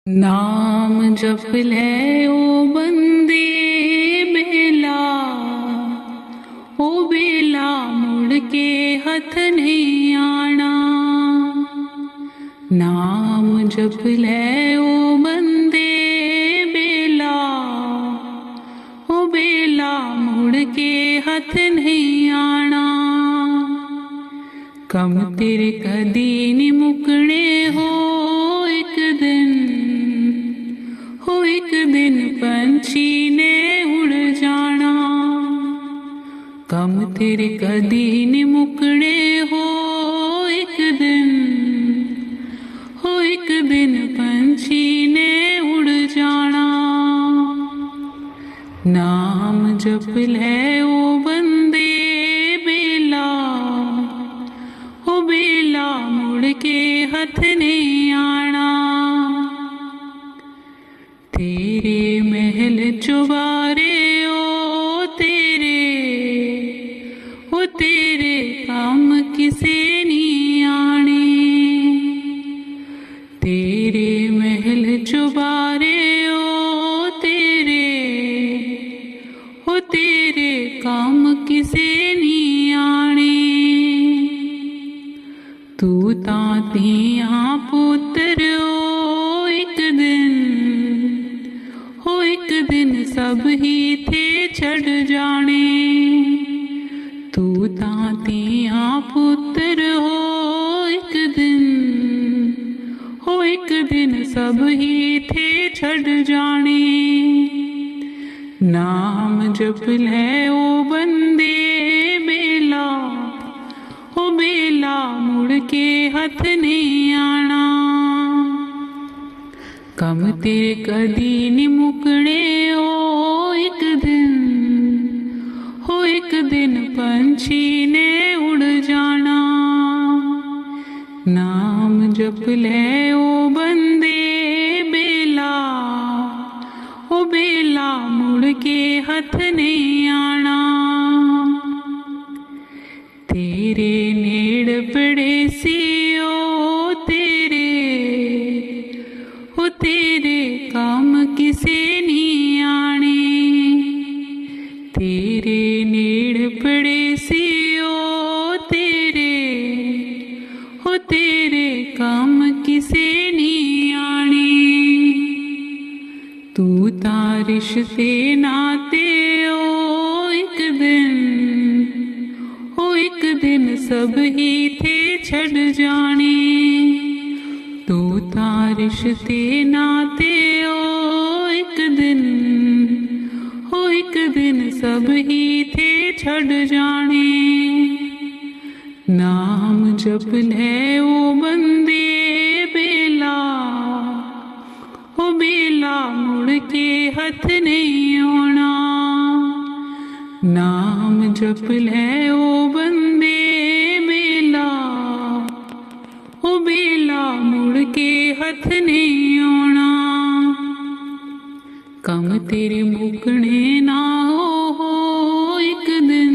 नाम जप ले ओ बंदे बेला, ओ बेला मुड़ के हथ नहीं आना। नाम जप ले ओ बंदे बेला, ओ बेला मुड़ के हथ नहीं आना। कम तेरे कदी नी मुकने हो एक दिन, हो एक दिन पंछी ने उड़ जाना। कम तेरे कदी नी मुकने हो एक दिन, हो एक दिन पंछी ने उड़ जाना। नाम जप ले ओ बंदे बेला, ओ बेला मुड़ के हथ नहीं आना। तेरे महल चुबारे ओ तेरे काम किसे नहीं आने। तेरे महल चुबारे ओ तेरे काम किसे नहीं आने। तू तातियां पुत्र ओ एक दिन, हो एक दिन सब ही थे छड़ जाने। तू तातियां पुत्र हो एक दिन, हो एक दिन सब ही थे छड़ जाने। नाम जप ले ओ बंदे बेला, ओ बेला मुड़ के हथ नहीं आना। कम तेरे कदी नी मुकने ओ एक दिन, हो एक दिन पंछी ने उड़ जाना। नाम जप ले ओ बंदे बेला, ओ बेला मुड़ के हथ नहीं आना। तेरे नेड़ पड़े सी ओ तेरे काम किसे नहीं आने। तेरे नेड़ पड़े सी ओ तेरे काम किसे नहीं आने। तू तारिश से नाते ओ एक दिन, हो एक दिन सब ही थे छड़ जाने। तू तारिश ते नाते ओ एक दिन, हो एक दिन सब ही थे छड़ जाने। नाम जप ले ओ बंदे बेला, ओ बेला मुड़ के हथ नहीं आना। नाम जप ले ओ बंदे बेला, ओ बेला मुड़ के हथ नहीं आना। कम तेरे मुकने ना हो एक दिन,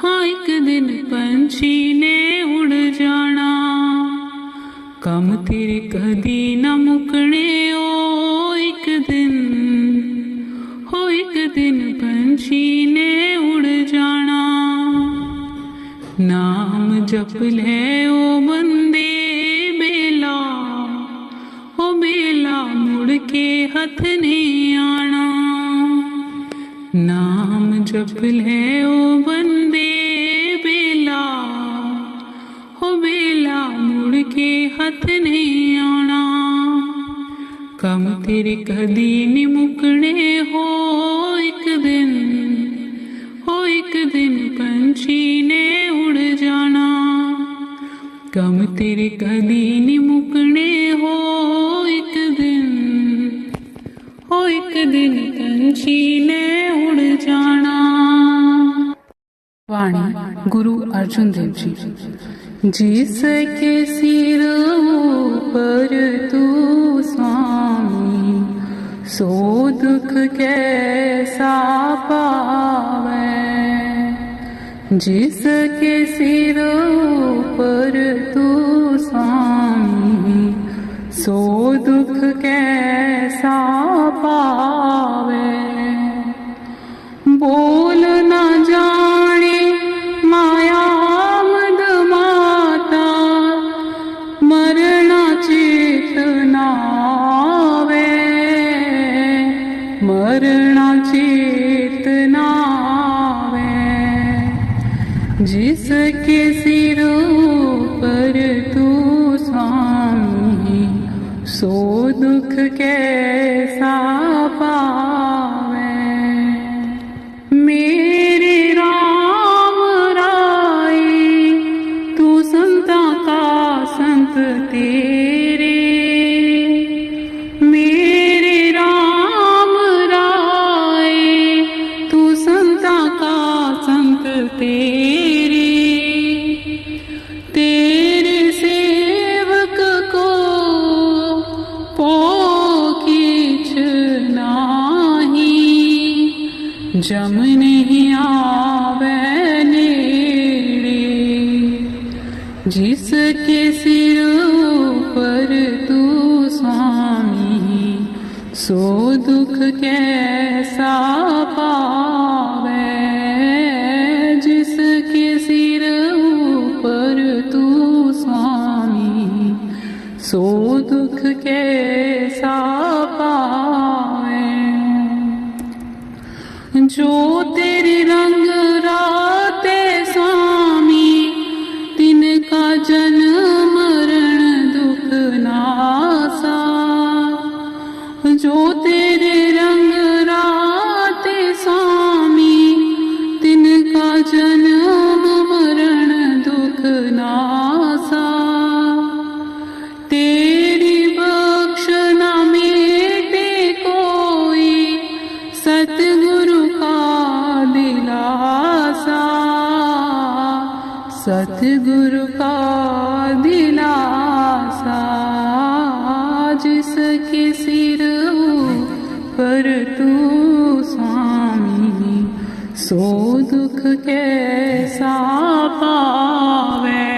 हाँ एक दिन पंछी ने उड़ जाना। कम तेरे कदी न मुकने ओ एक दिन, हो एक दिन पंछी ने उड़ जाना। नाम जप ले ओ बंदे बेला, ओ बेला मुड़ के हथ नहीं आना। नाम जप ले ओ बंदे बेला, ओ बेला मुड़ के हथ नहीं आना। कम तेरे कदी नी मुकने हो एक दिन, हो एक दिन पंछी ने उड़ जाना। कम तेरे कदी नी मुकने हो एक दिन, हो एक दिन पंछी ने उड़ जाना। वाणी गुरु अर्जुन देव जी। जिसके सिर पर तू स्वामी, सो दुख कैसा पावे। जिसके सिर पर तू स्वामी, सो दुख कैसा पावे। बोल न जाने माया मद माता, मरना चेतना वे, मरना चेतना वे। जिसके सिर पर तू स्वामी, सो दुख कैसा पावे। मेरे राम राय तू संता का संत तेरे, मेरे राम राय तू संता का संत तेरे। तेरे सेवक को पोकिछ नाही, जम नहीं आवे नेड़े। जिसके सिर पर तू स्वामी, सो दुख कैसा पावे। जिसके सिर पर तू स्वामी, सो दुख कैसा पावे। जो तेरे रंग राते स्वामी, तिनका जन्म मरण दुख नासा। जो तेरे रंग राते स्वामी, तिनका जन्म मरण दुख नासा। तेरी बख्श न मेटे कोई, सतगुरु का दिलासा, सतगुरु का दिलासा। जिसके सिर पर तू स्वामी, सो दुख कैसा पावे।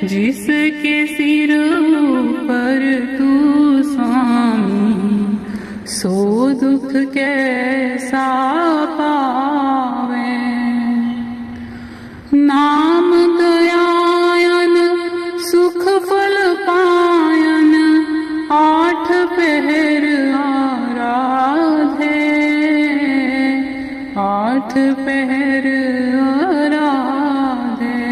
जिसके सिर पर तू स्वामी, सो दुख कैसा पावे। नाम दयायन सुख फल पायन, आठ पहर आराधे, आठ पहर आराधे।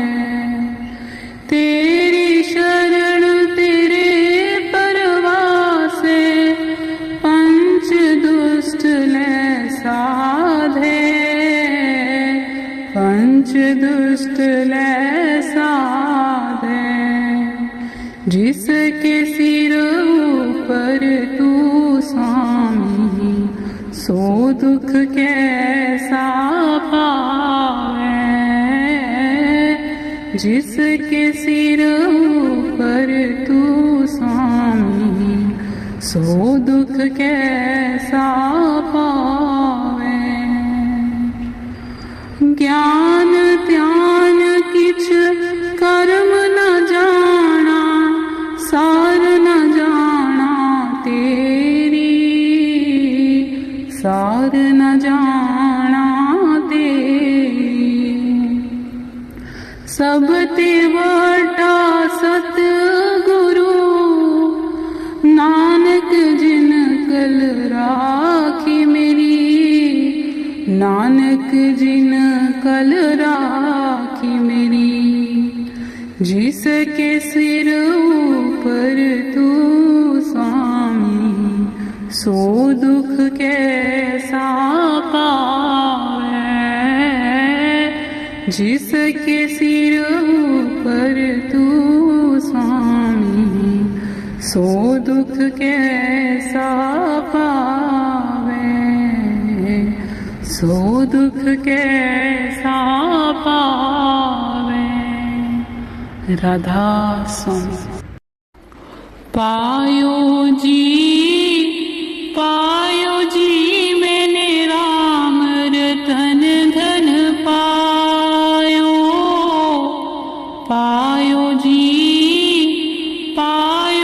तेरी शरण तेरे परवासे, पंच दुष्ट ले साधे, पंच दुष्ट ले साधे। जिसके सिर पर तू स्वामी, सो दुख कैसा पावे। जिसके सिर पर तू स्वामी, सो दुख कैसा पावे। ज्ञान ध्यान किछ कर्म न जाना, सार न जाना तेरी, सार न जाना तेरी। सब ते वड्डा सतगुरु, नानक जिन कल राखी मेरी, नानक जिन कल राखी मेरी। जिसके सिर पर तू स्वामी, सो दुख कैसा पावे। जिसके सिर पर तू स्वामी, सो दुख कैसा पावे। सो दुख कैसा पावे। राधा स्वामी। पायो जी मैंने राम रतन धन पायो। पायो जी पायो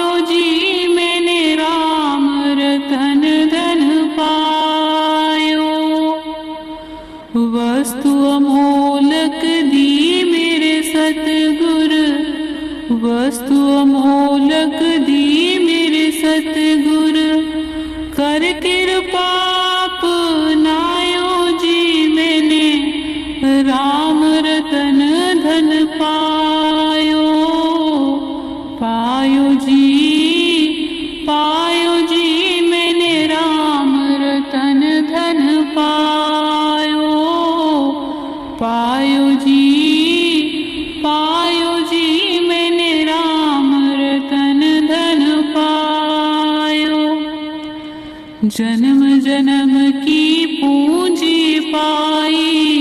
जन्म जन्म की पूंजी पाई,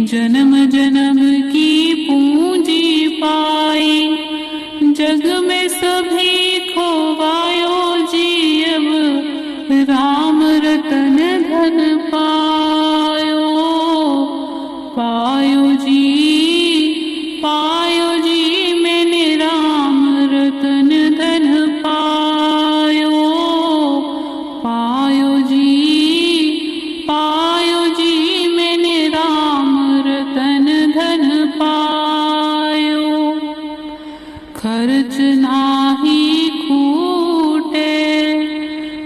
जन्म जन्म की पूंजी पाई, जग में सभी खोवायो जी अब राम रतन धन पायो, पायो जी मैंने राम रतन धन पायो, पायो जी मैंने राम रतन धन पायो। खर्च नाही खूटे,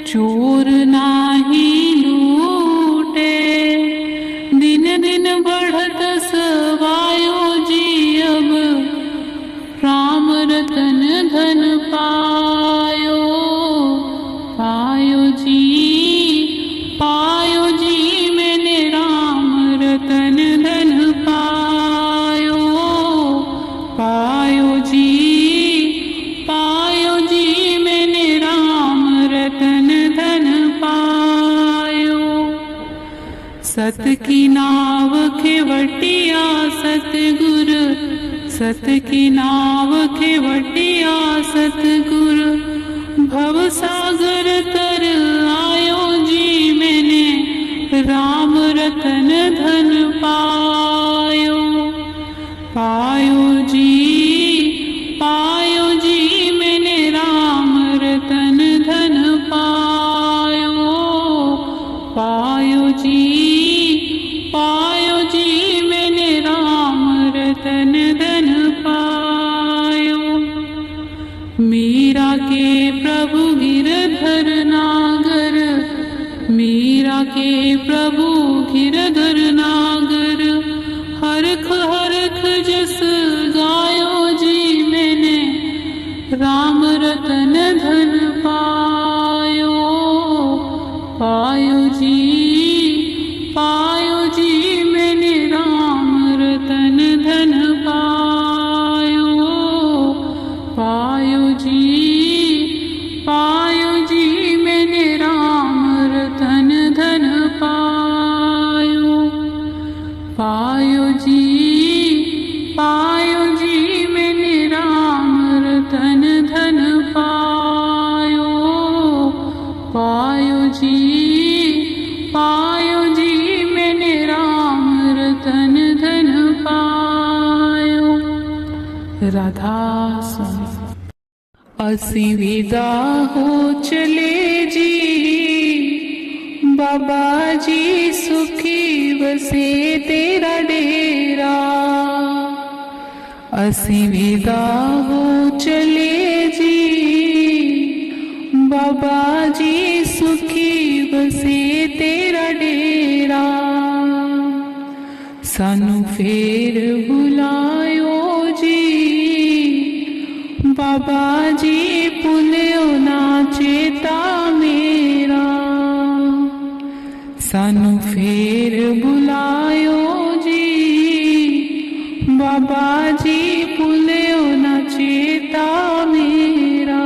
चोर नाही लूटे, दिन दिन बढ़त सवायो जी अब राम रतन धन पायो, पायो जी मैंने राम रतन धन पायो, पायो जी मैंने राम रतन धन पायो। सत की नाव खेवटिया सतगुर, सत की नाव खेवटिया सतगुर, भव सागर तर आयो जी मैंने राम रतन धन पायो, पायो जी मैंने राम रतन धन पायो, पायो जी मैंने राम रतन धन पायो। मीरा के प्रभु गिरधर नागर, मीरा के प्रभु गिरधर नागर, हरख हरख जस गायो जी मैंने राम रतन धन पायो, पायो जी मैंने राम रतन धन पायो, पायो जी मैंने राम रतन धन पायो, पायो जी मैंने राम रतन धन पायो, पायो जी मैंने राम रतन धन पायो। राधा स्वामी। असी विदा हो चले जी, बाबा जी सुखी बसे तेरा डेरा, असी विदा हो चले जी, बाबा जी सुखी बसे तेरा डेरा, सानू फेर बुलायो जी, बाबा जी भुलियो ना चेता मेरा, सानू फेर बुलायो जी, बाबा जी भुलियो ना चेता मेरा।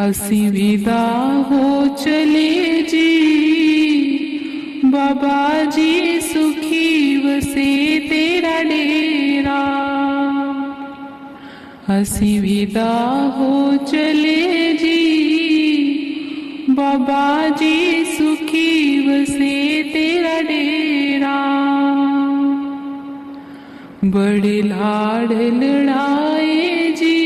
असी विदा हो चले जी, बाबा जी सुखी बसे तेरा डेरा, असी विदा हो चले जी, बाबा जी सुखी बसे तेरा डेरा। बड़े लाड़ लड़ाए जी,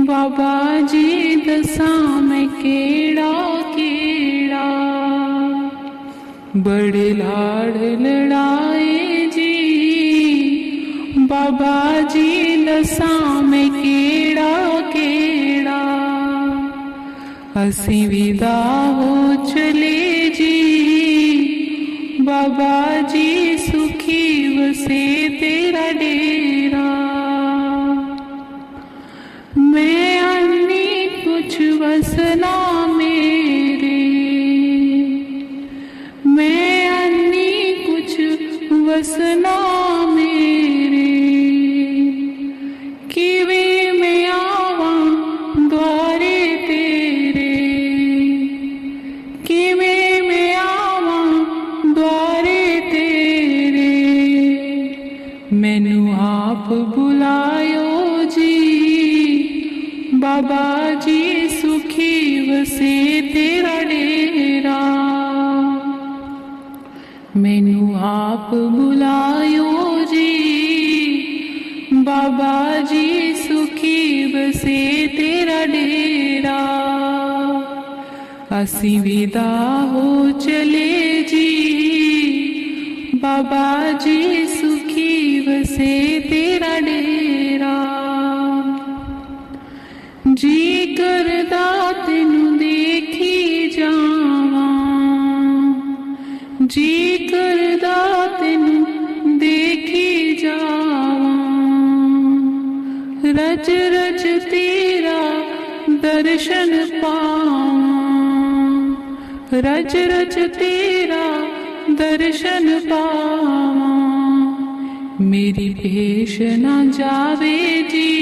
बाबा जी दसा में केड़ा केड़ा, बड़े लाड़ लड़ाए जी, बाबा जी दसा में केड़ा केड़ा, असी विदा हो चले जी, बाबा जी सुखी बसे तेरा डेरा। मैं अन्नी कुछ वसना मेरे, मैं अन्नी कुछ वसना मेरे, किवे में आवा द्वारे तेरे, बाबा जी सुखी वसे तेरा डेरा, मैनू आप बुलायो जी, बाबा जी सुखी वसे तेरा डेरा। असी विदा हो चले जी, बाबा जी सुखी वसे तेरा डेरा। जी करदा तेनू देखी जावां, जी करदा तेनू देखी जावां, रज रज तेरा दर्शन पावां, रज रज तेरा दर्शन पावां। मेरी भेष न जावे जी,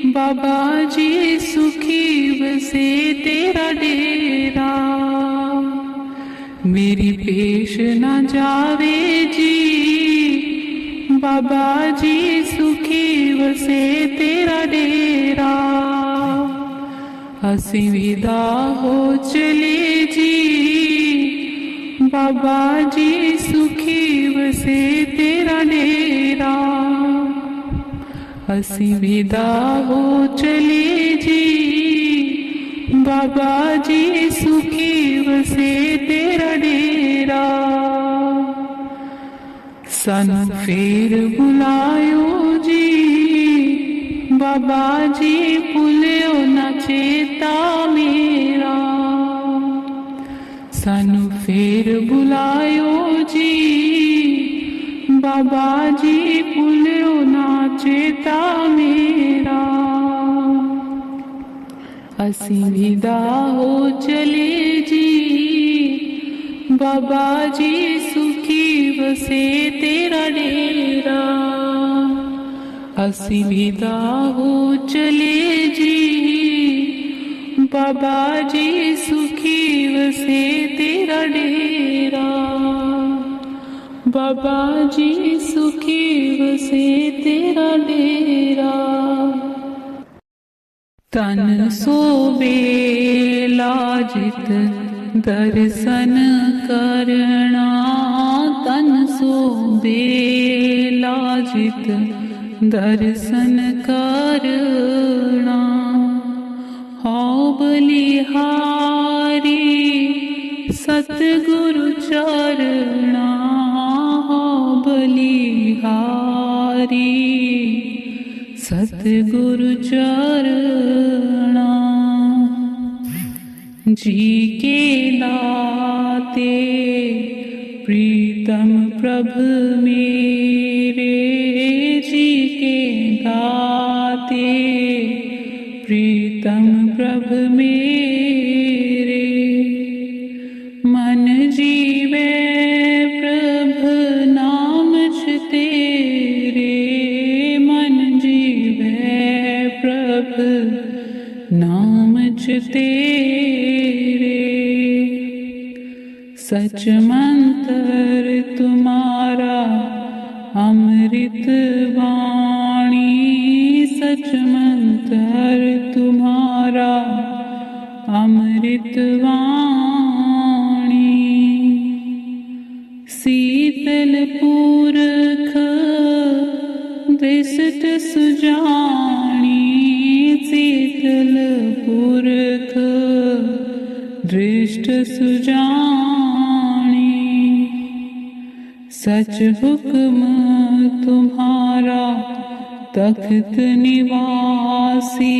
बाबा जी सुखी वसे तेरा डेरा। मेरी भेष न जावे जी, बाबा जी सुखी वसे तेरा डेरा। असी विदा हो चले जी, बाबा जी सुखी वसे तेरा डेरा। असी विदा हो चले जी, बाबा जी सुखी वसे तेरा डेरा। सानू फेर बुलायो जी, बाबा जी भुलियो ना चेता मेरा। सानू फेर बुलायो जी, बाबा जी भुलियो ना चेता मेरा। असी विदा हो चले जी, बाबा जी सुखी वसे तेरा डेरा। असी विदा हो चले जी, बाबा जी सुखी वसे तेरा डेरा। बाबा जी सुखी वसे तेरा डेरा। तन सो बेला जित दर्शन करना, तन सो बेला जित दर्शन करना। हाँ बलिहारी सतगुरु चरना, हाँ बलिहारी सतगुरु चरना। जी के दाते प्रीतम प्रभु मेरे, जी के दाते प्रीतम प्रभु मेरे। मन जीवे प्रभु नाम तेरे, मन जीवे प्रभु नाम तेरे। सच मंतर तुम्हारा अमृत वाणी, सच मंतर तुम्हारा अमृत वाणी। शीतल पुरख दृष्ट सुजानी, शीतल पुरख दृष्ट सुजानी। सच हुक्म तुम्हारा तख्त निवासी,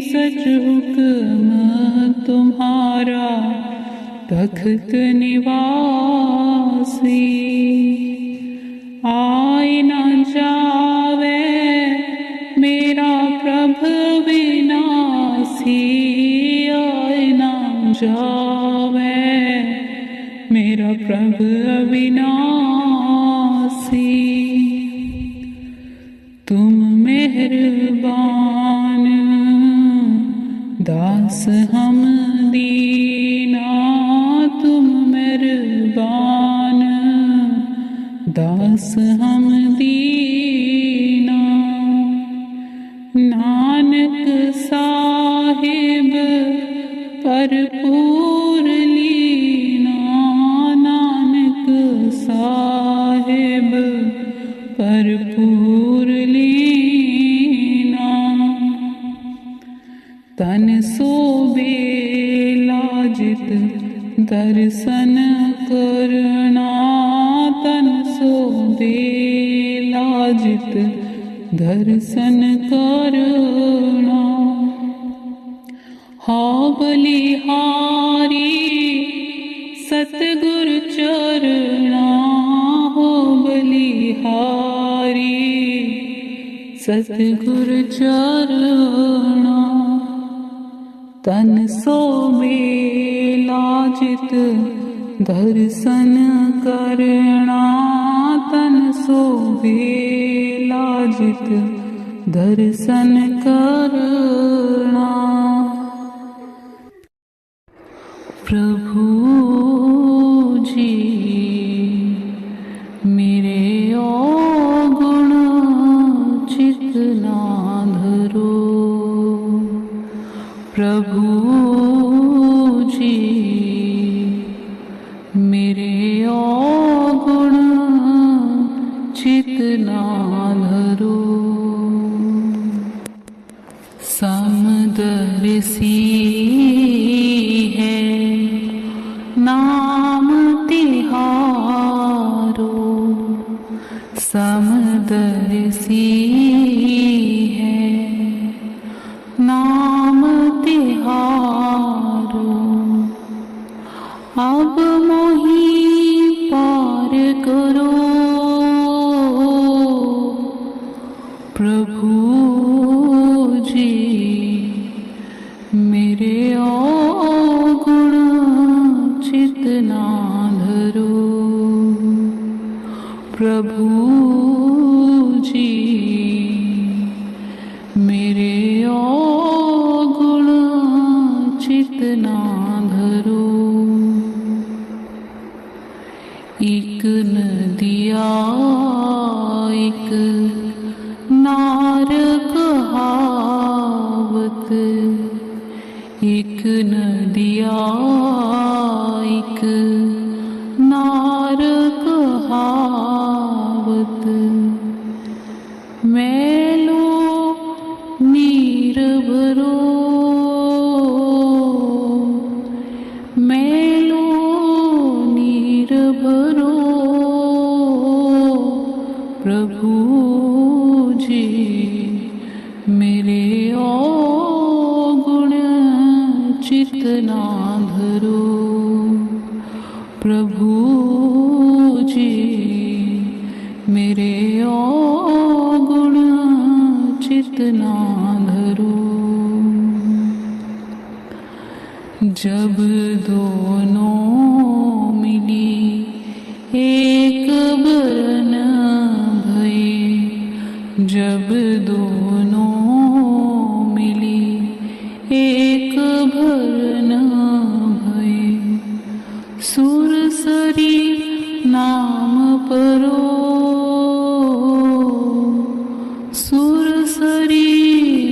सच हुक्म तुम्हारा तख्त निवासी। आए न जावे मेरा प्रभु विनाशी, आए न जावे मेरा प्रभु अविनाशी। तुम मेहरबान दास हम दीना, तुम मेहरबान दास हम दीना। नान नानक साहिब भरपूर लीना, नानक साहिब भरपूर लीना। तन सोबे लाजित दर्शन करना, तन सोबे लाजित दर्शन करना। हाँ बलिहारी सतगुर चरना, हो बलिहारी सतगुर चरना। तन सोबे लाजित दर्शन करना, तन सोबे लाजित दर्शन करना। प्रभु जी मेरे अवगुण चित्त ना धरो, प्रभु जी मेरे अवगुण चित्त ना धरो। समदर्शी है नाम तिहारो, समदर्शी है नाम तिहारो। अब मोहि पार करो, प्रभु जी मेरे अवगुण चित्त ना धरो, प्रभु जी मेरे अवगुण चित्त ना धरो। एक नदिया एक नार कहावत, एक नदिया एक नार कहावत। मैलो नीर भरो, मैलो नीर भरो, प्रभु जी मेरे अवगुण चित्त ना धरो, प्रभु जी मेरे अवगुण चित्त ना धरो। जब दोनों मिली एक बरन भये, जब दोनों मिली एक भरन भये। सुरसरी नाम परो, सुरसरी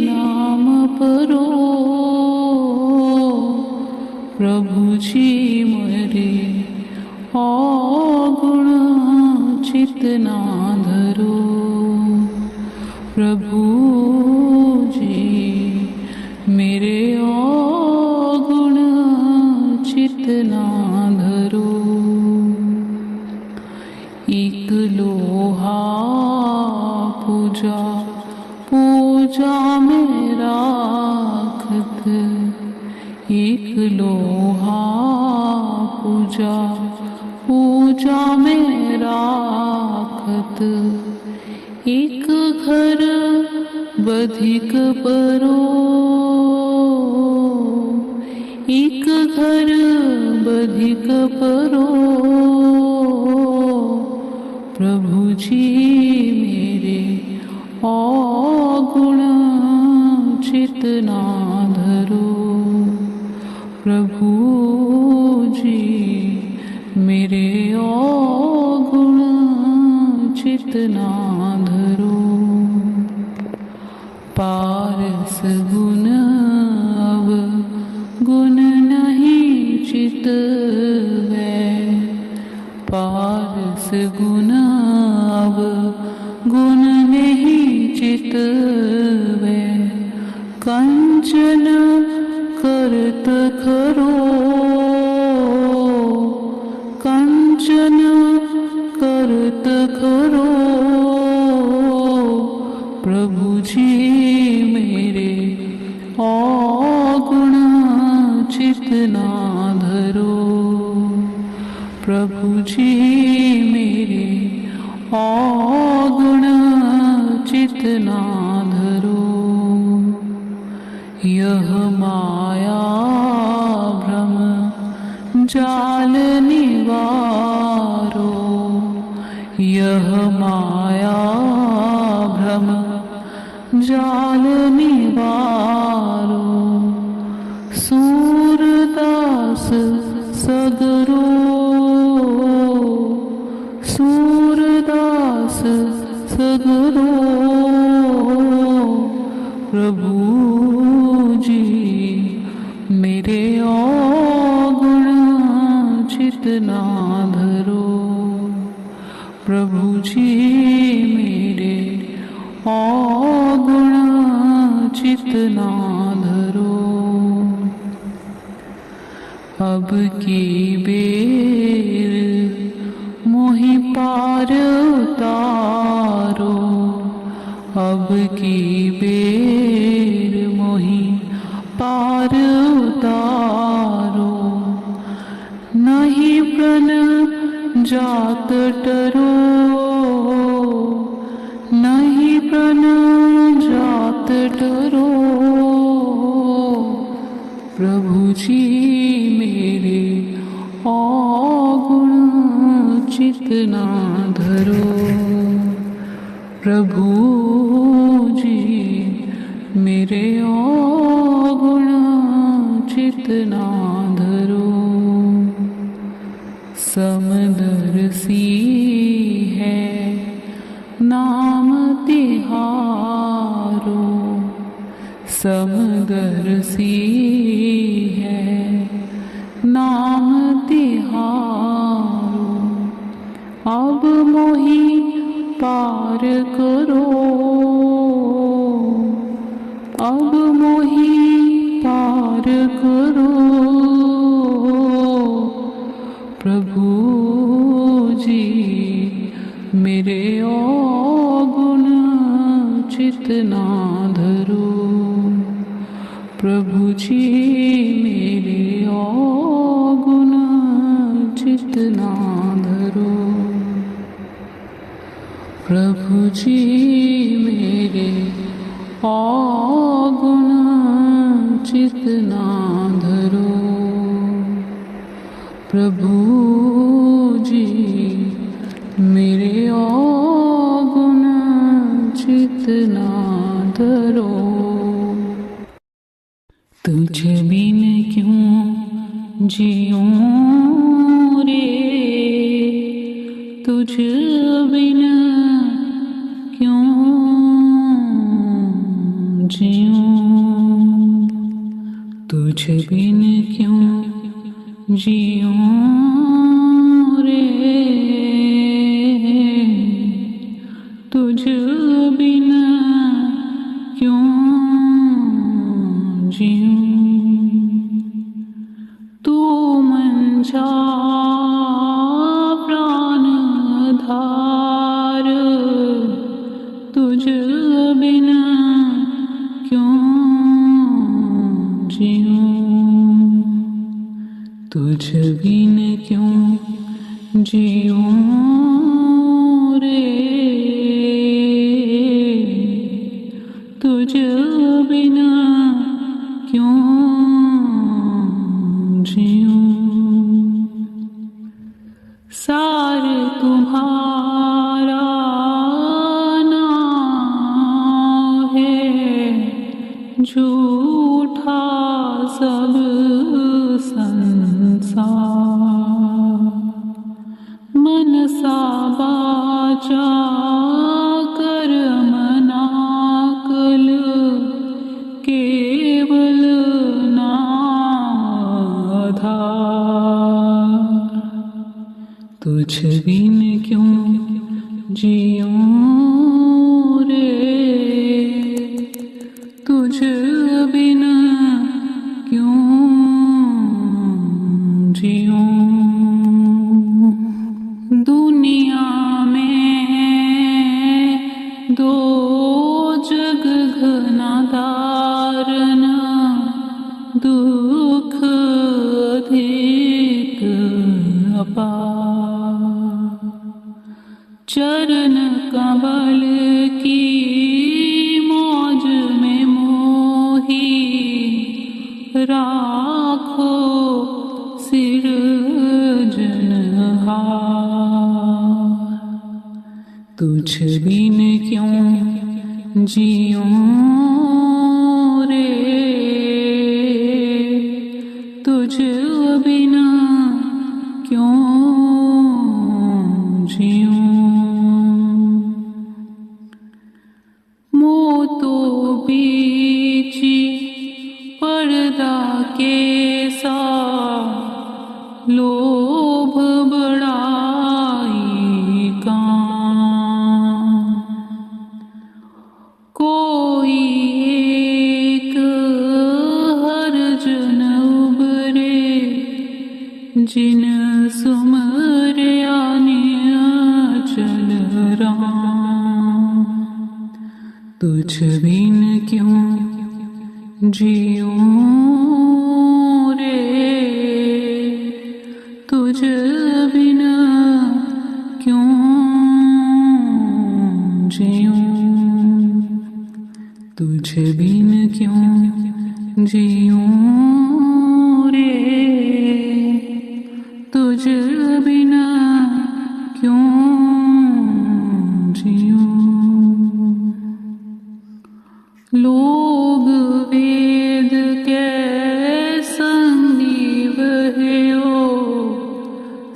नाम परो, प्रभु जी मेरे अवगुण चित्त ना धरो, प्रभु जी मेरे अवगुण चित्त ना धरो। एक लोहा पूजा पूजा में राखत, एक लोहा पूजा पूजा में राखत। एक घर बधिक परो, एक घर बधिक परो, प्रभु जी मेरे अवगुण चित्त ना धरो, प्रभु जी मेरे अवगुण चित्त ना धरो। पारस गुण अवगुण नहीं चितवै, पारस गुण अवगुण नहीं चितवै, कंचन करत खरो, कंचन करत खरो, प्रभु जी मेरे अवगुण चित ना धरो, प्रभु जी मेरे अवगुण चित ना धरो। यह माया भ्रम जाल निवारो, यह माया भ्रम जाल निवारो, सूरदास सगरो, सूरदास सगरो, प्रभु जी मेरे अवगुण चित ना धरो, प्रभु जी मेरे अवगुण चित ना धरो। अब की बेर मोहि पार उतारो, अब की बेर मोहि पार उतारो, नहीं प्रण जात टरो, नहीं प्रण जात टरो, प्रभु जी मेरे अवगुण चित ना धरो, प्रभु जी मेरे अवगुण चित ना धरो। समदर्शी है नाम तिहारो, समदर्शी है नाम तिहारो, अब मोहि पार करो, अब मोहि पार करो, प्रभु जी मेरे अवगुण चित ना धरो, प्रभु जी मेरे अवगुण चित ना धरो, प्रभु जी मेरे अवगुण चित ना धरो, प्रभु जी मेरे अवगुण चित ना धरो। तुझ बिन क्यों जियूं रे, तुझ बिन क्यों जियूं, तुझ बिन क्यों जियूं रे, तुझ बिन क्यों जियूं, तू मंझा प्राण धार, तुझ बिन क्यों जियूं, तुझ बिन क्यों जियूं रे, तुझ बिन क्यों जियूं, सार तुम्हारा नाम है, झूठा सब संसार, मनसा बाचा कर्मना कल के केवल नाम आधार। तुझ बिन क्यों जियूं रे, तुझ बिन क्यों जियूं। दुनिया में दो जग घना धारण, दुख अधिक अपार। चरण कमल की मौज में मोही, राखो सिरजनहार। तुझ बिन क्यों जियूं रे, तुझ बिना क्यों जियूं। मोतो बीची पर्दा कैसा, लोभ बड़ाई काम। कोई एक हर्ज न उबरे, जिन सुमरिया चल राम। तुझ बिन क्यों जियूं रे, तुझ बिन क्यों जियूं। तुझ बिन क्यों जियूं रे, तुझ बिन क्यों जियूं। लोग वेद के संगी बह्यो,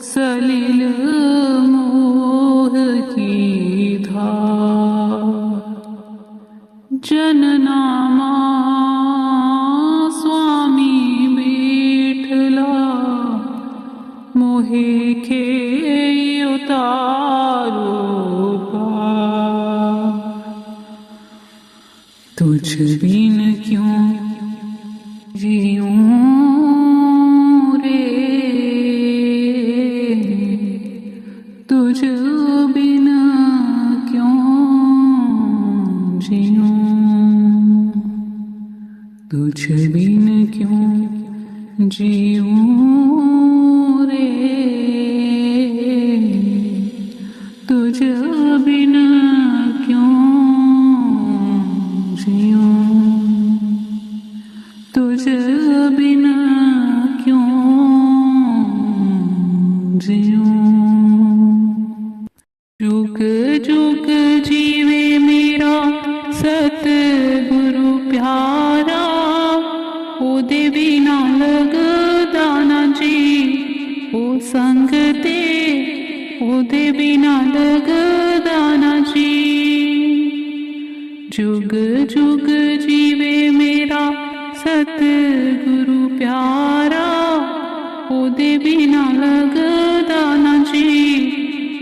सलिल मोह की धार। जननामा स्वामी बैठला, मोहे के उतारो पार। तुझ बिन क्यों जियूं रे, तुझ बिन क्यों जियूं। तुझ बिन क्यों जियूं रे, तुझ बिन क्यों जियूं। तुझ बिन क्यों जियूं। जुग जुग जीवे मेरा सतगुरु प्यारा, ओदे बिना लगदा ना जी ओ संग ते, ओदे बिना लगदा ना जी। जुग जुग जीवे मेरा सतगुरु प्यारा, ओदे बिना लगदा ना जी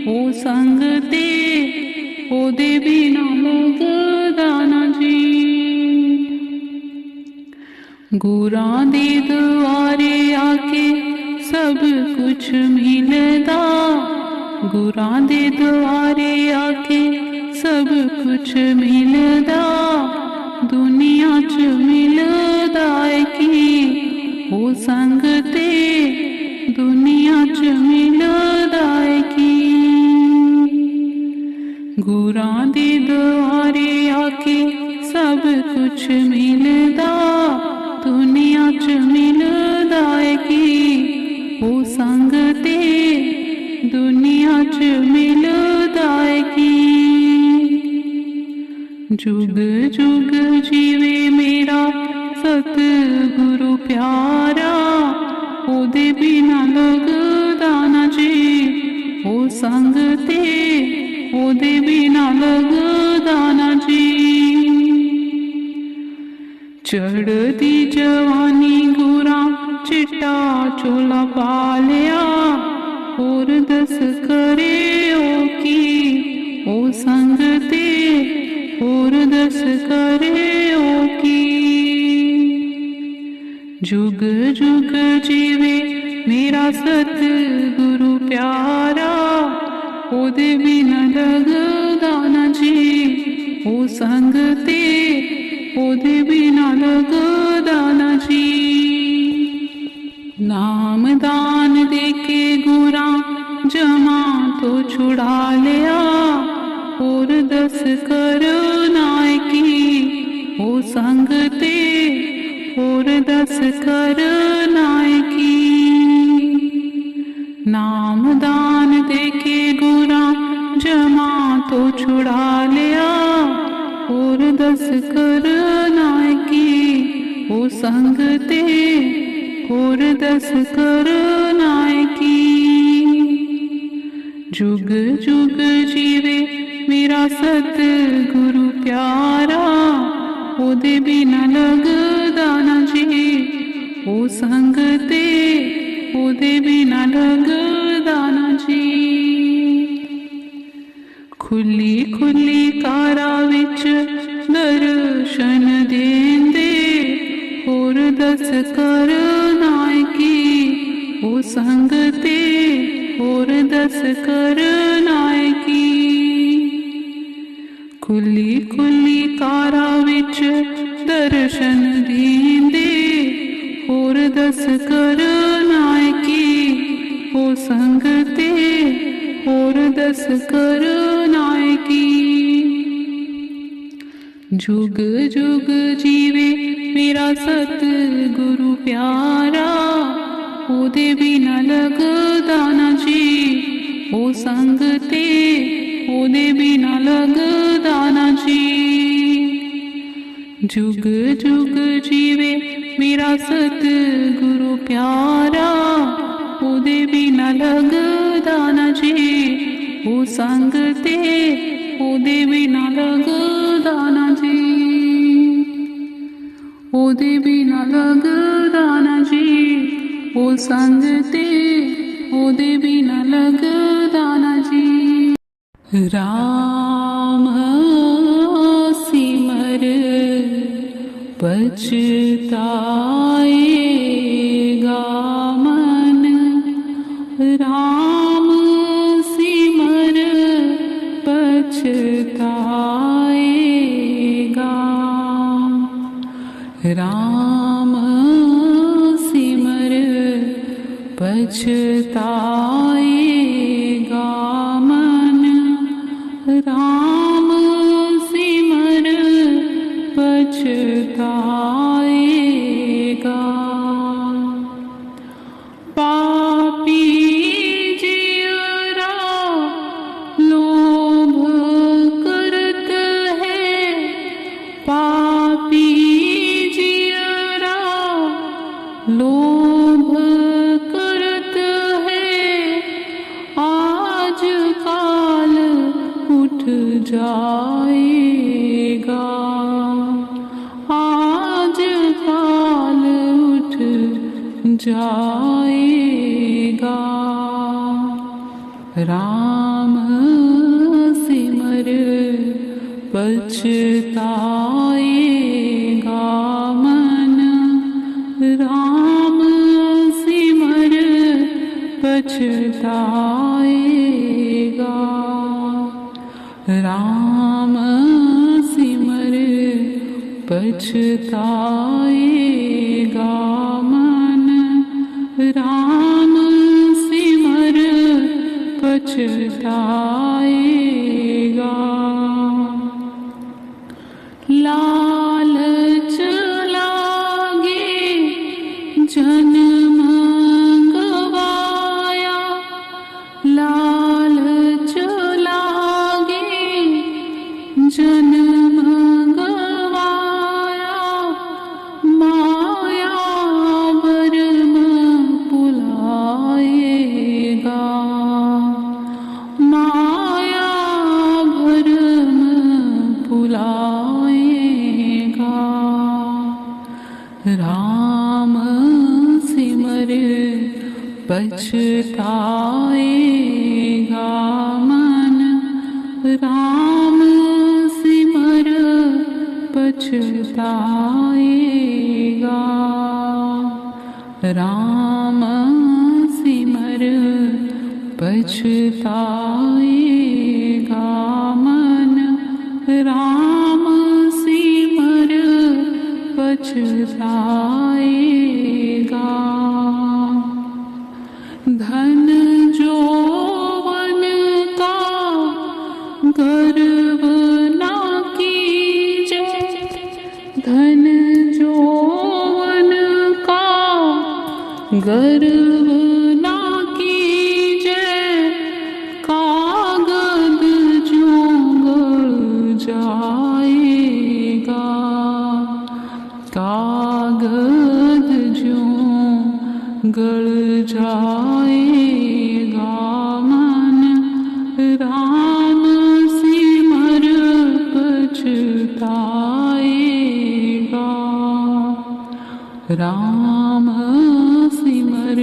ओ संग ते, ओदे बिना लगदा ना जी। गुरां दे द्वारे आके सब कुछ मिलदा, गुरां दे द्वारे आके सब कुछ मिलदा। दुनिया च मिलदा है कि ओ संग ते, दुनिया च मिलदा है कि। गुरां दे द्वारे आके सब कुछ मिलदा, दुनिया च मिलदा है कि ओ संग ते, दुनिया च मिलदा है कि। जुग जुग जीवे मेरा सतगुरु प्यारा, ओदे बिना लगदा ना जी ओ संग ते, ओदे बिना लगदा ना जी। चढ़ चढ़ती जवानी गोरा चिट्टा चोला पा लिया, और दस करे ओ की ओ संग ते, और दस करे ओ की। जुग जुग जीवे मेरा सतगुरु प्यारा, ओदे बिना लगदा ना जी ओ संग ते, ओदे बिना लगदा ना जी। नाम दान देके गोरा जमा तो छुड़ा लिया, और दस कर नायकी ओ संग ते, और दस कर नायकी। नाम दान देके गोरा जमा तो छुड़ा लिया, और दस कर नायकी ओ संग ते, और दस कर नायकी। जुग जुग जीवे मेरा सतगुरु प्यारा, ओदे बिना लगदा ना जी ओ संग ते, ओदे बिना लगदा ना जी। खुली खुली कारा विच दर्शन देंदे, और दस कर नायकी ओ संग ते, और दस कर नायकी। खुली खुली कारा विच दर्शन देंदे, और दस कर नायकी ओ संग ते, और दस कर नायकी। जुग जुग जीवे मेरा सतगुरु प्यारा, ओदे बिना लगदा ना जी ओ संग ते, ओदे बिना लगदा ना जी। जुग जुग जीवे मेरा सतगुरु प्यारा, ओदे बिना लगदा ना जी ओ संग ते, ओदे बिना लगदा ना जी, ओदे बिना लगदा ना जी ओ संग ते, ओदे बिना लगदा ना जी। राम सिमर पछताएगा मन, राम सिमर पछताएगा, राम सिमर पछताएगा मन, राम सिमर पछताएगा। पापी जियरा लोभ करत है, पापी जियरा लोभ करत है, आज काल उठ जाएगा, आज काल उठ जाएगा। राम सिमर पछताएगा मन, राम सिमर पछताएगा, राम सिमर पछताएगा मन, राम सिमर पछताएगा। लालच लागे जन्म गवाया, लालच लागे जन्म गवाया, माया भरम भुलाएगा, माया भरम भुलाएगा। राम सिमर पछताएगा मन, राम सिमर पछताएगा, राम सिमर पछताएगा मन, राम सिमर पछताएगा। धन जौवन का गर्व ना कीजे, धन जौवन का गर्व ना कीजे, कागद जो गल जाएगा, कागद जो गल जाएगा मन, राम सिमर पछताएगा, राम सिमर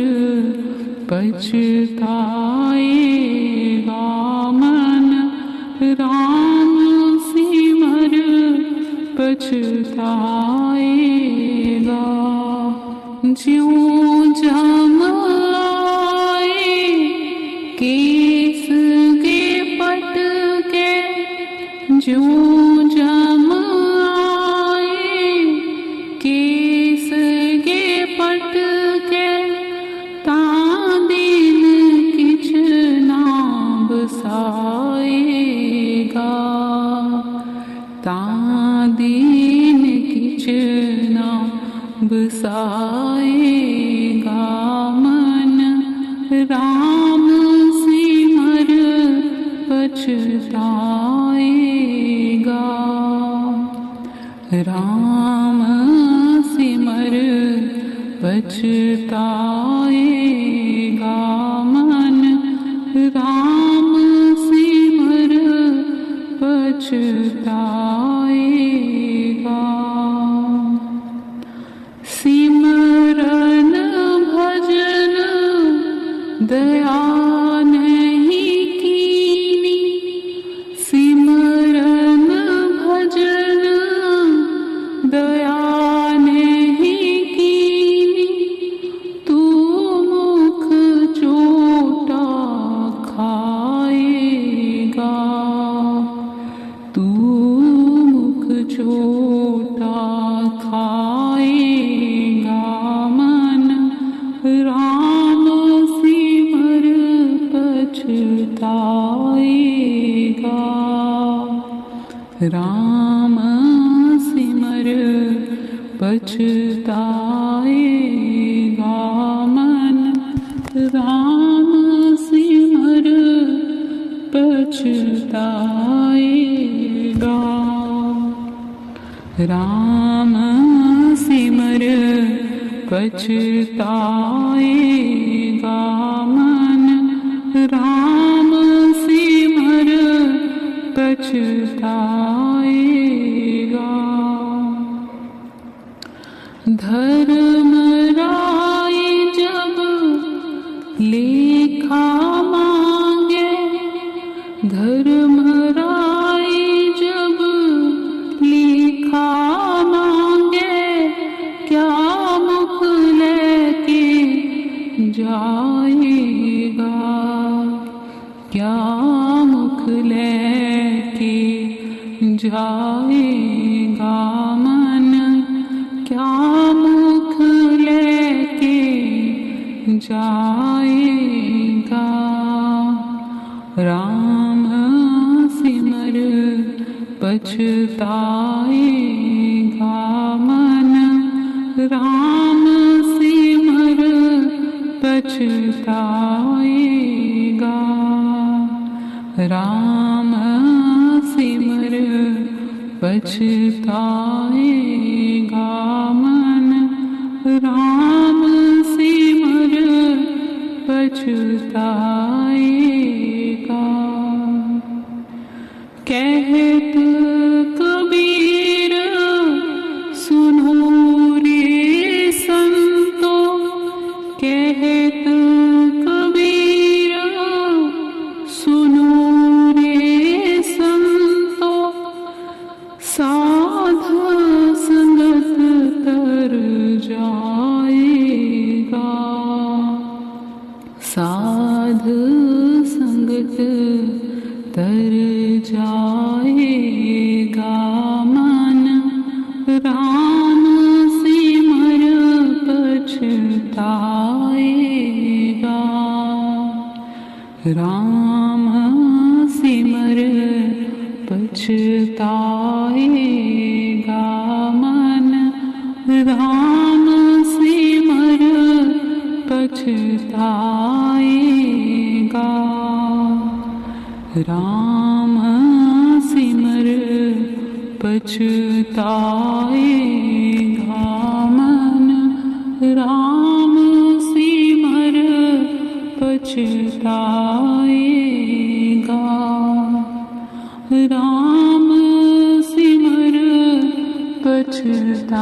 पछताएगा मन, राम सिमर पछताएगा। ज्यों जम आए केस के पट के, ज्यों जम आए केस के पट के, तां दिन किछ ना बसाएगा, तां दिन किछ ना बसाएगा मन, राम सिमर पछताएगा, राम सिमर पछताएगा मन, राम सिमर पछताएगा। सिमरन भजन दया नहीं कीनी, सिमरन भजन दया नहीं कीनी, तू मुख चोटा खाएगा, तू मुख चोटा खाएगा मन, राम सिमर पछताएगा, राम सिमर पछताएगा मन, राम सिमर पछताएगा, राम सिमर पछताएगा मन, राम सिमर पछताएगा। धर्म राय जब लेखा मांगे, धर्म राय जब लेखा मांगे, क्या मुख लेके जाएगा, क्या मुख लेके जाएगा मन, क्या मुख लेके जाएगा, राम सिमर पछताएगा मन, राम सिमर पछताएगा, राम सिमर पछताएगा मन, राम सिमर पछताएगा। कहत कबीर सुनो रे पछताएगा। राम सिमर पछताएगा मन, राम सिमर पछताएगा। राम सिमर पछताएगा।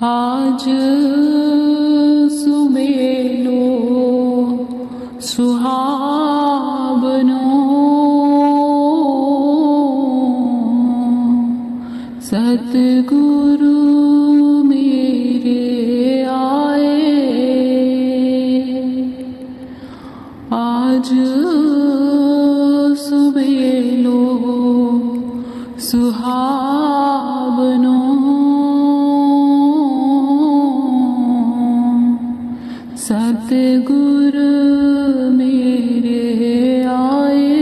आज सुबेलो सुहावनो, सतगुरु मेरे आए। आज सुबेलो सुहावनो, सतगुरु मेरे आए।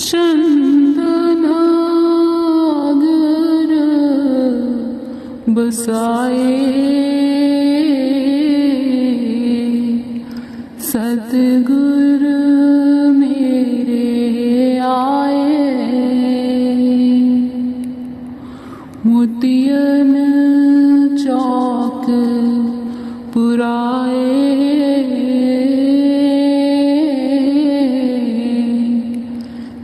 चंदनागर बसाए, सतगुरु मेरे आए। मोतियन चौक पुराए,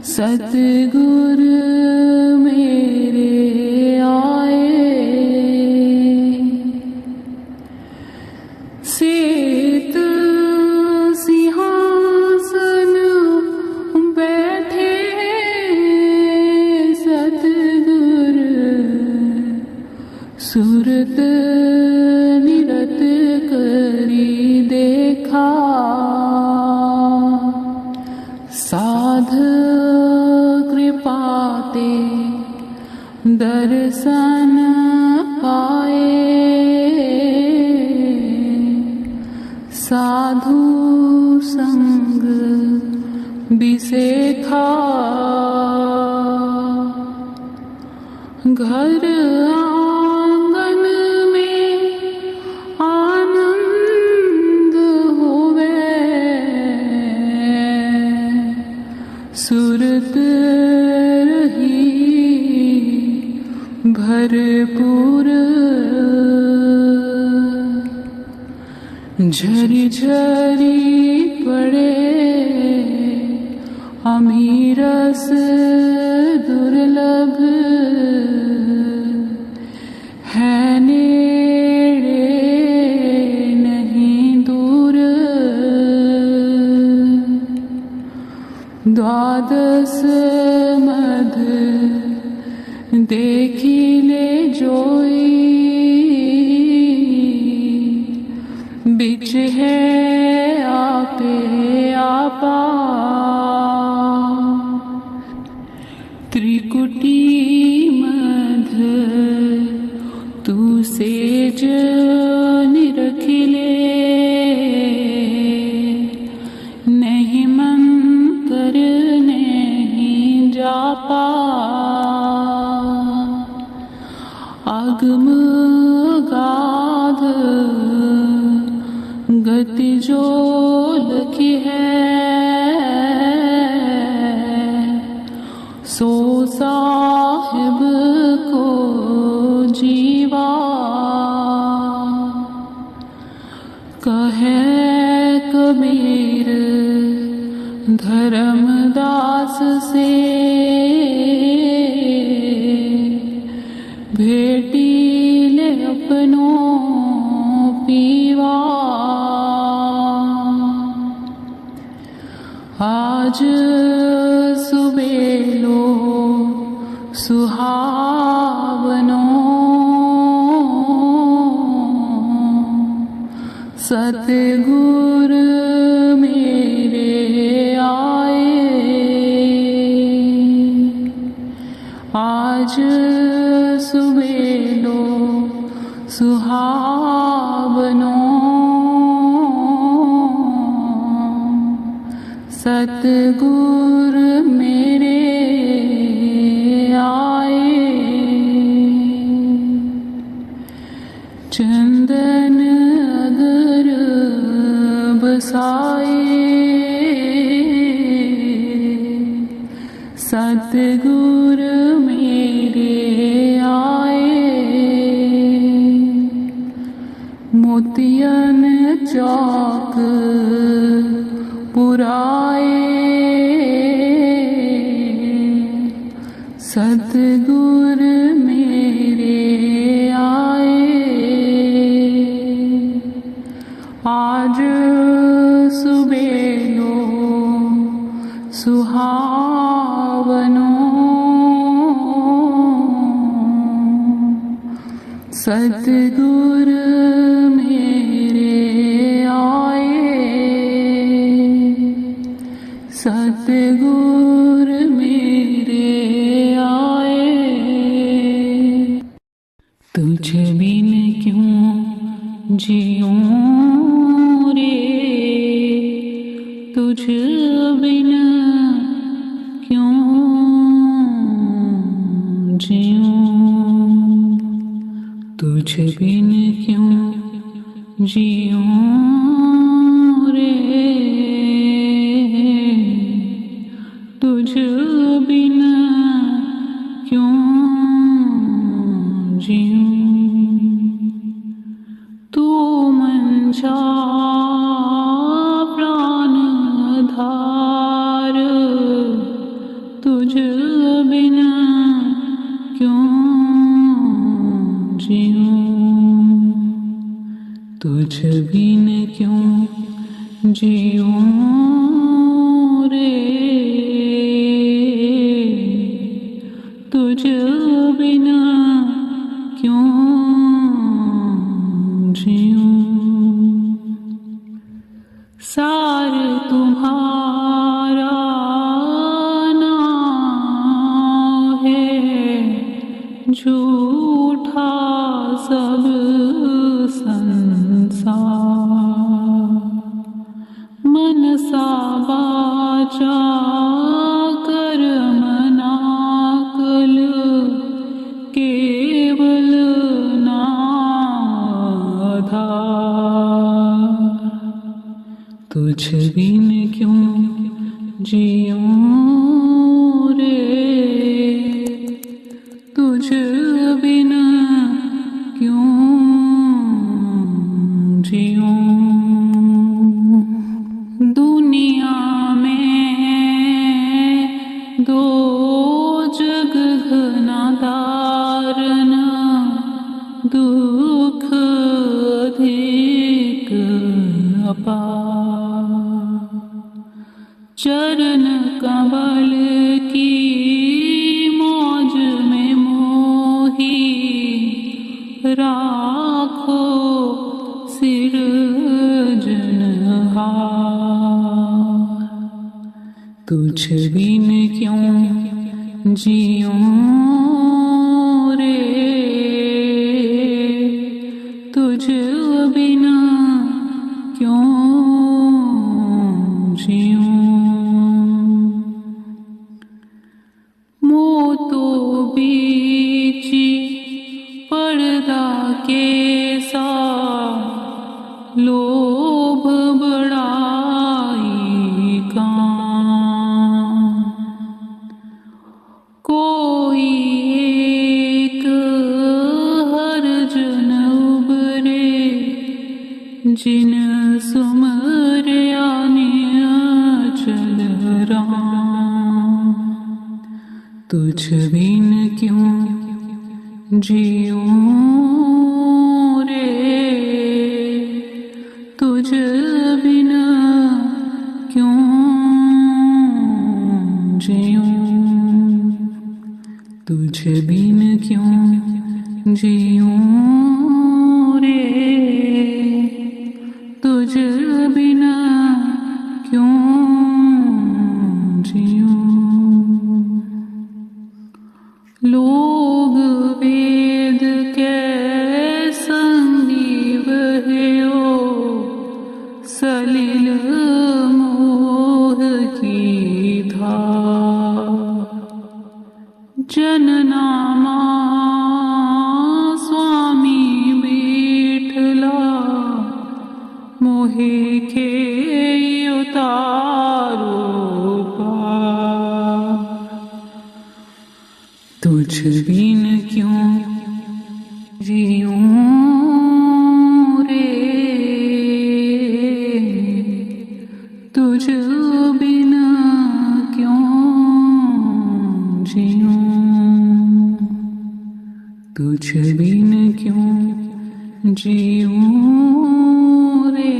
सतगुरु मेरे आए। सेत सिंहासन बैठे, सतगुरु सूरत निरत करी देखा। साध कृपाते दर्शन पाए, साधु संग बिसेखा। घर आंगन में आनंद होवे, सुरत रही भरपूर। झरी झरी पड़े अमीरस दुर्लभ, है नेड़े नहीं दूर। द्वादश मध देखी ले जोई, बिच है आपे आपा। त्रिकुटी मध तू सेज निरखिले, नहीं मंतर नहीं जापा। आगम गाध गति जो लखी है, सो साहिब को जीवा। कहे कबीर धर्मदास से, भेटी ले अपनो पीवा। आज सुबेलो सुहावनो, सतगुरु मेरे आए। आज सुबेलो सुहावनो, सतगुरु मेरे आए। चंदन अगर बसाए सतगुर मेरे आए, मोतियन चौक पुराए सतगुर मेरे आए। आज सुबेलो सुहावनो सतगुर मेरे आए, सतगुर मेरे आए। तुझ बिन क्यों जियूं रे, तुझ बिन क्यों जियूं, तुझ बिन क्यों जियूं रे, तुझ बिन क्यों जियूं। तू मंझा प्राण धार, तुझ बिन क्यों जियूं, तुझ बिन क्यों जियूं रे, तुझ बिन क्यों जियूं। सार तुम्हारा नाम है, झूठा सब संसार, मनसा बाचा कर्म नाकल, केवल नाम आधार। तुझ बिन क्यों जियूं रे, तुझ बिन क्यों जियूं। दुनिया में दो जग घना धारन, दुख अधिक अपार, चरण कमल की मौज में मोही, राखो सिरजनहार। तुझ बिन क्यों जियूं रे, तुझ बिन क्यों जियूं। मोतो बीची पर्दा कैसा, लोभ बड़ाई का, कोई एक हर्ज न उबरे, जिन सुमरिया चल राम। तुझ बिन क्यों जियूं रे, तुझ बिन क्यों जियूं, तुझ बिन क्यों जियूं रे, तुझ बिन क्यों जियूं। लोग वेद के संगीव हो, सलिल मोह की धार, जननामा स्वामी बीड़ तुझ बिन क्यों जीऊं रे, तुझ बिन क्यों जीऊं, तुझ बिन क्यों जीऊं रे,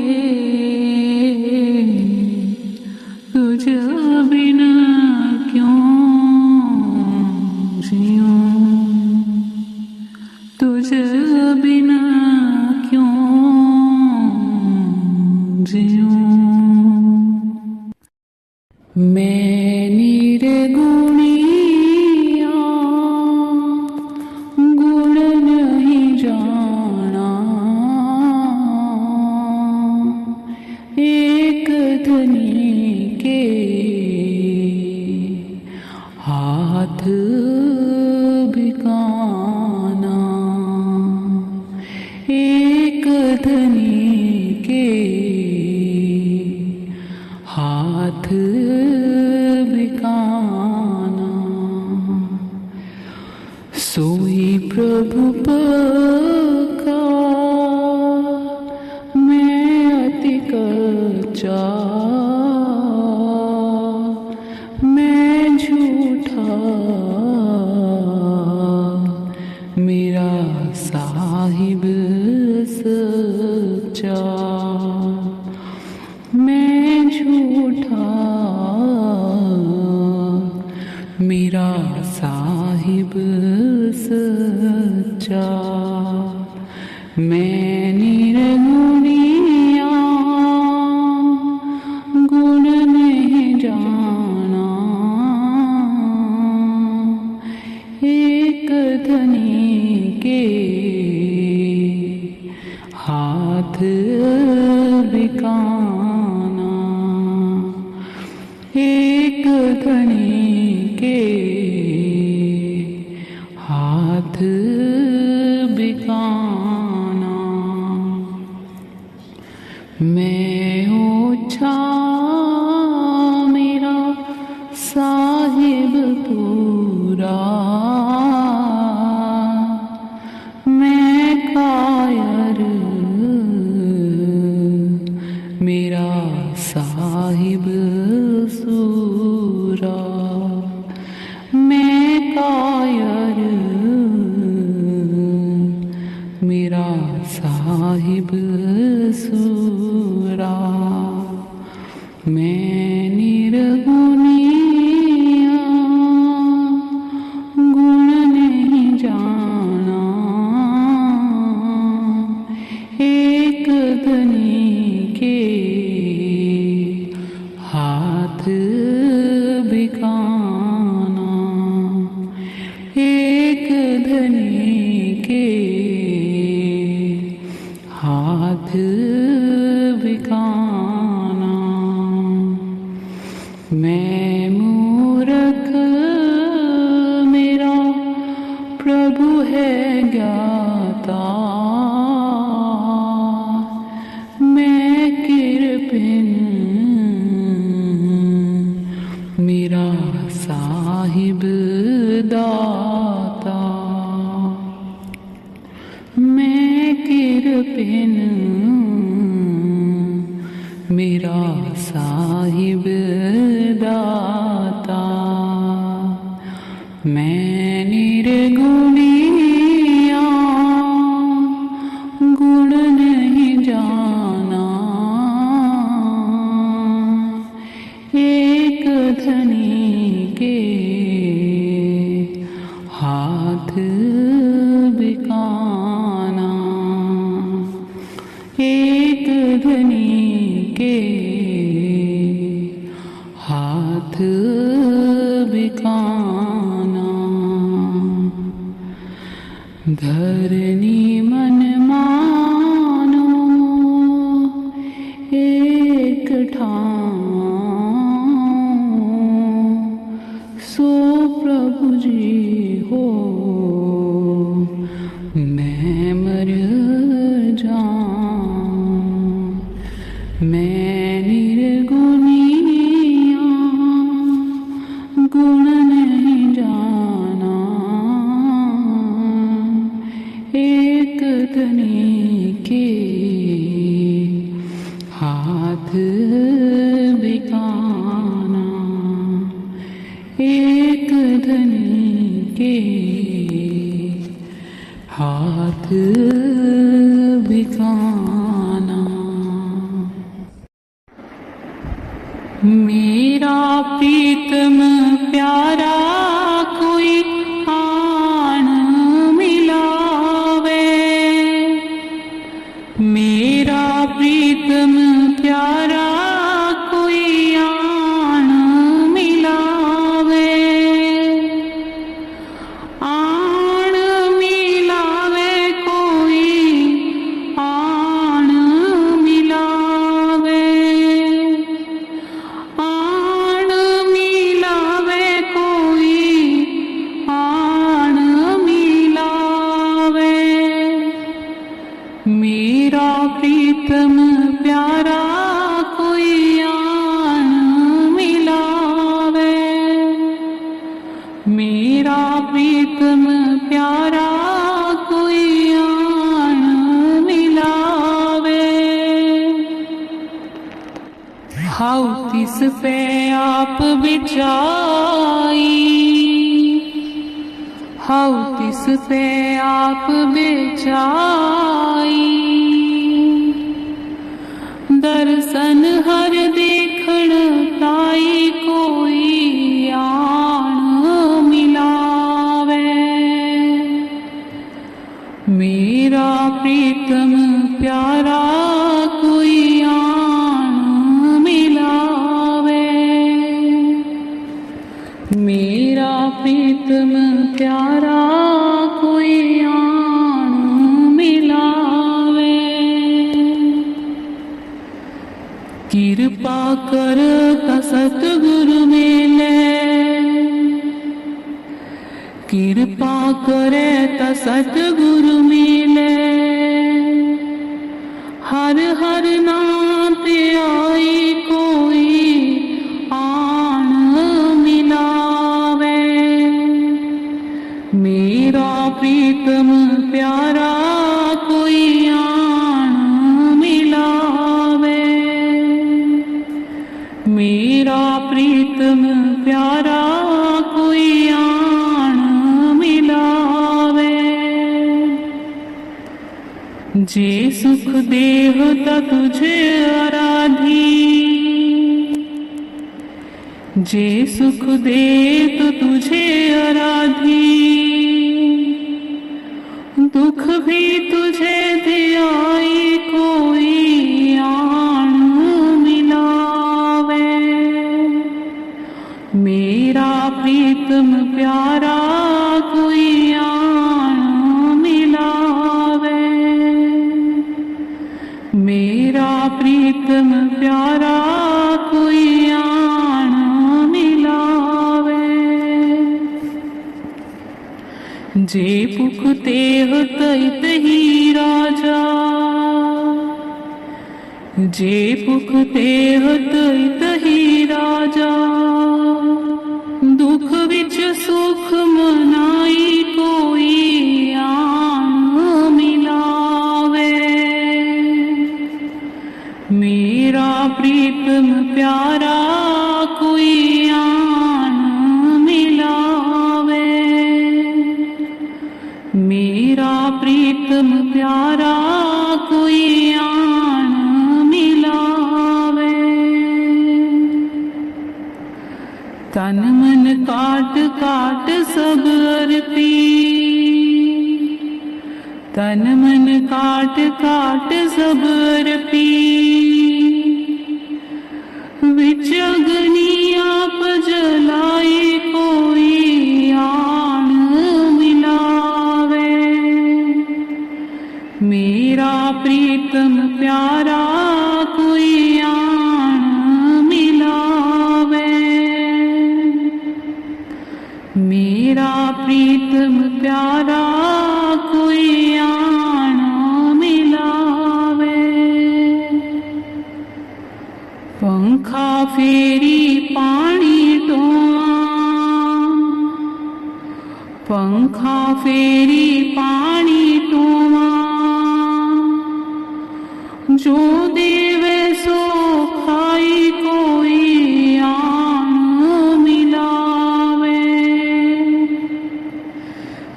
तुझ बिन क्यों जीऊं, तुझ बिन क्यों जीऊं। मैं निर्गुणिया गुण नहीं जाना, एक धनी के हाथ बिकाना, एक धनी के हाथ बिकाना। सोई प्रभु पका मैं अति कच्चा, मैं झूठा मेरा साहिब सच्चा, मैं झूठा मेरा साहिब सच्चा। मैं निर्गुणिया गुण नहीं जाना, एक धनी के हाथ बिकाना, एक धनी के हाथ बिकाना। मैं ओछा मेरा साहिब पूरा, मैं कायर मेरा साहिब सूरा, मैं कायर मेरा साहिब सूरा। मैं निर्गुणिया गुण नहीं जाना, एक धनी के हाथ बिकाना, एक धनी के हाथ बिकाना। मैं मूर्ख मेरा प्रभु है ज्ञाता, मैं कृपिन मेरा साहिब दाता, मैं कृपिन मेरा साहिब दाता। मैं निर्गुणिया गुण नहीं जाना, एक धनी के हाथ बिकाना, एक धनी के हाथ बिकाना। धरनी मन मानो एक ठाऊं, सो प्रभु जी हो मैं मर जाऊं। मैं निर्गुणिया गुण नहीं जाना, धनी के हाथ बिकाना, एक धनी के हाथ बिकाना। मेरा प्रीतम प्यारा कोई आन मिलावे, मेरा प्रीतम प्यारा कोई आन मिलावे, आन मिलावे कोई आन मिलावे, आन मिलावे कोई आन मिलावे। मेरा प्रीतम प्यारा कोई आन मिलावे, मेरा प्रीतम प्यारा कोई आन मिलावे। हाउ तिस पे आप बिचाई, हाउ तिस पे आप बिचाई, दर्शन हर देखण ताई कोई आन मिलावे। मेरा प्रीतम प्यारा कोई आन मिलावे, मेरा प्रीतम प्यारा कोई आन मिलावे। कृपा कर सतगुरु मेले, कृपा करे त सतगुरु मिले, हर हर नाम पे आई कोई आन मिलावे। मेरा प्रीतम प्यारा कोई आन मिलावे, मेरा प्रीतम प्यारा कोई आन मिलावे। जे सुख देह ता तुझे आराधी, जे सुख दे तो तुझे आराधी, दुख भी तुझे दे आई कोई आन मिलावे। मेरा प्रीतम प्यारा कोई आन मिलावे, मेरा प्रीतम प्यारा कोई आन मिलावे। जे पुखते तैत ही राजा, जे पुखते तैत ही राजा, दुख विच सुख मनाई कोई आन मिलावे। मेरा प्रीतम प्यारा कोई आन मिलावे, मेरा प्रीतम प्यारा कोई आन मिलावे। तन मन काट काट सब अर्पी, तन मन काट काट सब अर्पी, विच अग्नि आप जलाई कोई आन मिलावे। मेरा प्रीतम प्यारा कोई आन मिलावे, मेरा प्रीतम प्यारा कोई आन मिलावे। पंखा फेरी पानी टोआ, पंखा फेरी पानी टोआ, जो देवे सो खाई कोई आन मिलावे।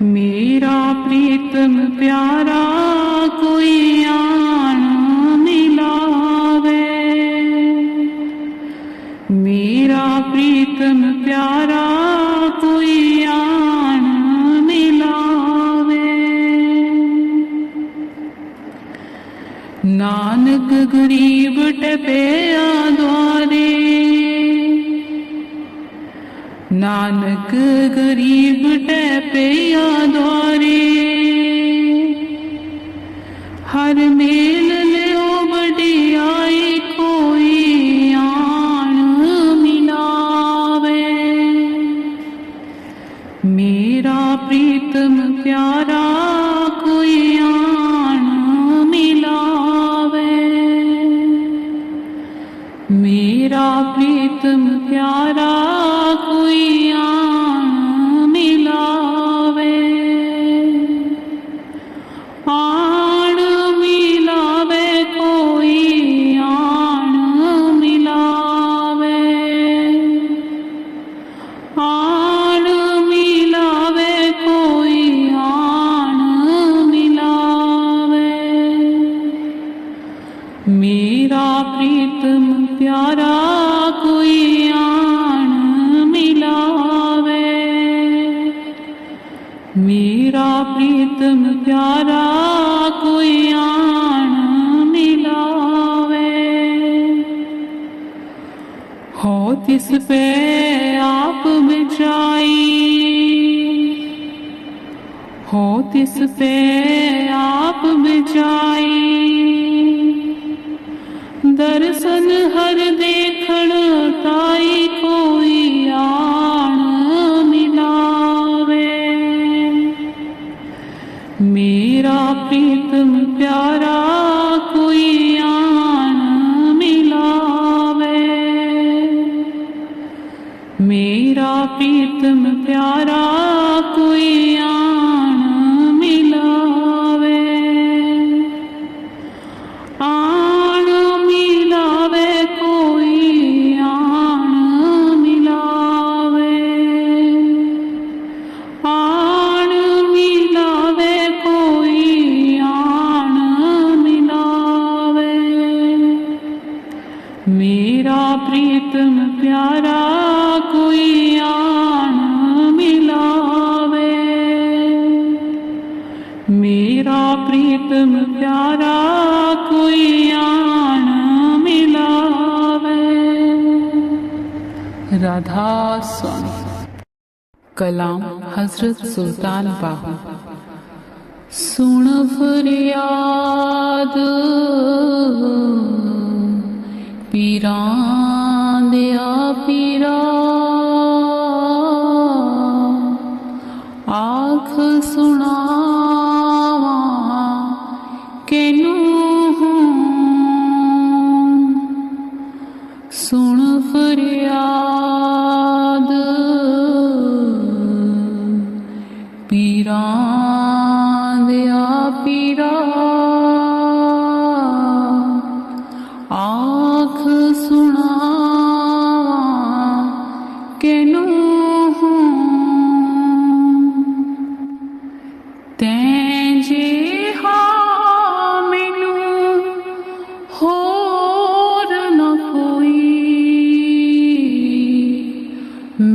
मेरा प्रीतम प्यारा कोई आन मिलावे। मेरा प्रीतम प्यारा कोई आन मिलावे। नानक गरीब टपया द्वारे। नानक गरीब टपया द्वारे। हर मेल लियो बड़ियाई कोई आन मिलावे। मेरा प्रीतम प्यारा कोई आन मिलावे। मेरा प्रीतम प्यारा कोई आन मिलावे। आन मिलावे कोई आन मिलावे। आन मिलावे कोई आन मिलावे। मेरा प्रीतम प्यारा कोई आन मिलावे। मेरा प्रीतम प्यारा कोई आन मिलावे। हो तिस पे आप बिछाई। हो तिस पे आप बिछाई। दर्शन हर देखण ताई कोई आन मिलावे। मेरा प्रीतम प्यारा कोई आन मिलावे। मेरा प्रीतम प्यारा कोई आन मिलावे। आन मिलावे कोई आन मिलावे। आन मिलावे कोई आन मिलावे। मेरा प्रीतम प्यारा कोई आन मिलावे। मेरा प्रीतम प्यारा कोई आन मिलावे। राधा स्वामी। कलाम हजरत सुल्तान बाहू। सुन फरियाद पीरां दिया पीरा। आख सुनावा कैनू हूँ। सुन फरियाद पीरां दिया पीरा। आख सुनावा कैनू हूँ। तैं जे हाँ मैनू होर न कोई।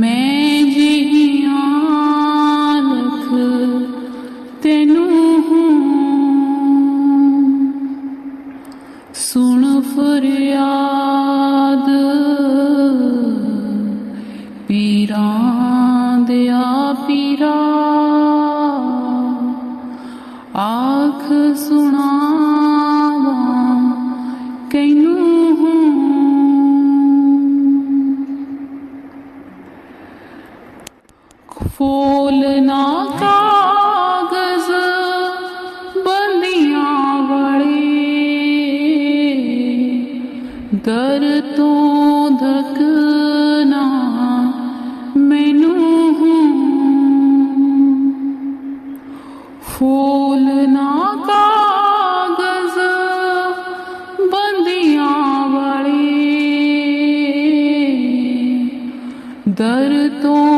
मैं जिहियां लख तैनू हूँ। सुन फरियाद पीरां दिया पीरा। आख सुनावा कैनू हूँ। फूल ना कागज बंदियां वड़े। दर तो धकना मैनू हूँ। फूल ना कागज ਦਰ ਤੋਂ